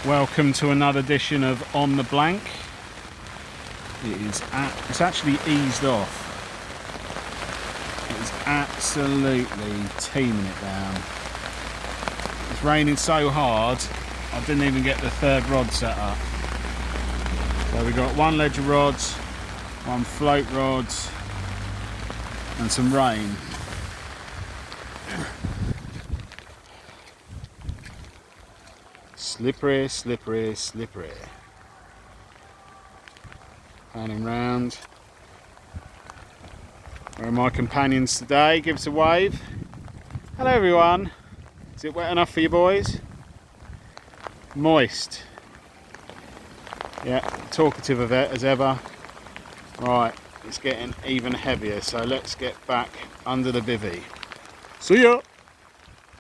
Welcome to another edition of On the Blank. It's actually eased off. It is absolutely teeming it down. It's raining so hard I didn't even get the third rod set up. So we've got one ledge of rods, one float rods and some rain. Slippery, slippery, slippery. Panning round. Where are my companions today? Give us a wave. Hello everyone. Is it wet enough for you boys? Moist. Yeah, talkative as ever. Right, it's getting even heavier, so let's get back under the bivvy. See ya!